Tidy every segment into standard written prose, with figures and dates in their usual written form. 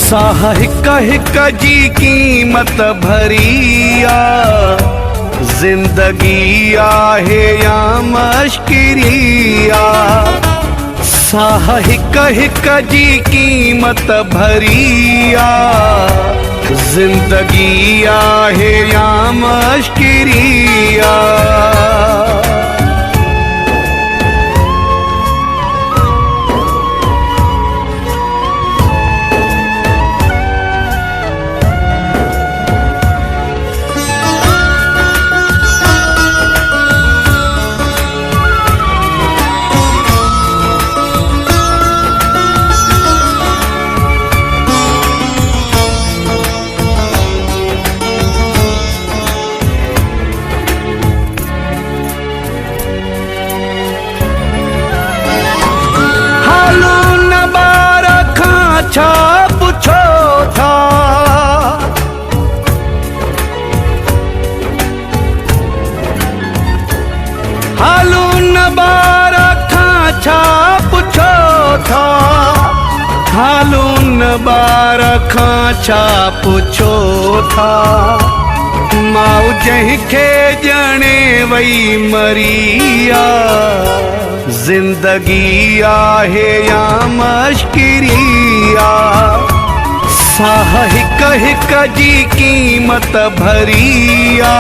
साह हिक हिक जी क़ीमत भरिया, जिंदगी आहे या मश्किरिया। साह हिक हिक जी क़ीमत भरिया, जिंदगी आहे या मश्किरिया। छा पुछो था, हालू न बार खां छा पुछो था, हालू न बार खां छा पुछो था। माउ जंहिंखे ॼणे वई मरिया, जिंदगी आहे या मश्किरिया। साह हिक हिक जी क़ीमत भरिया,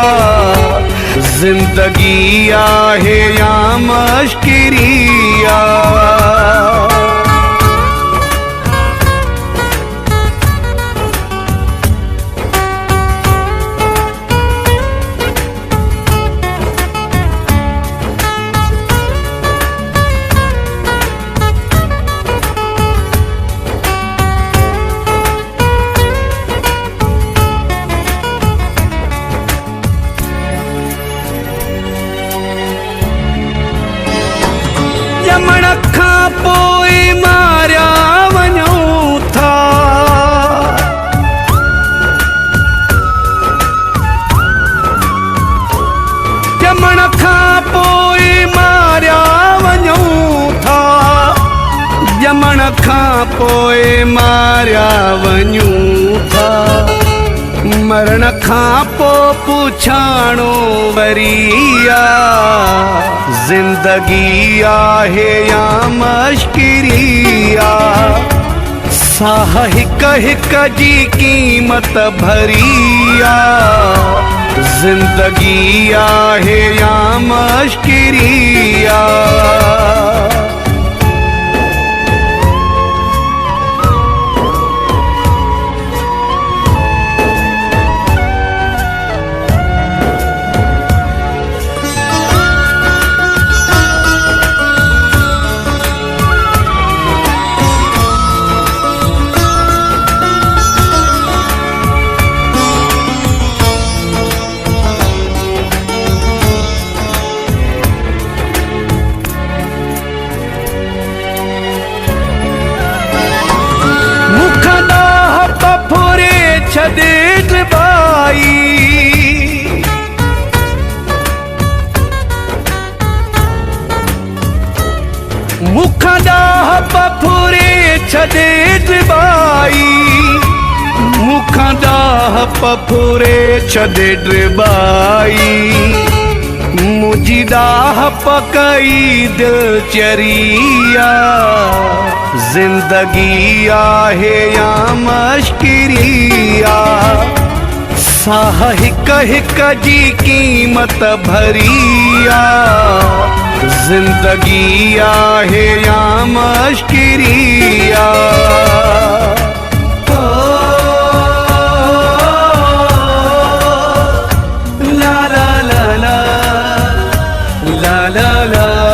जिंदगी आहे या मश्किरिया। ॼमण खां पोइ मारिया वञूं था, ॼमण खां पोइ मारिया वञूं था, ॼमण खां पोइ मारिया वञूं था। मरण खां पोइ पुछाणो वरिया, जिंदगी आहे या मश्किरिया। साह हिक हिक जी क़ीमत भरिया, जिंदगी आहे या मश्किरिया। छॾे बाई, मुखां ॾाह पफुरे छॾे बाई, मुखां ॾाह पफुरे छॾे बाई। मुंहिंजी ॾाह पकई दिल चरिया, जिंदगी आहे या मश्किरिया। साह हिक हिक जी क़ीमत भरिया, जिंदगी आहे या मश्किरिया। ला ला ला ला ला ला ला।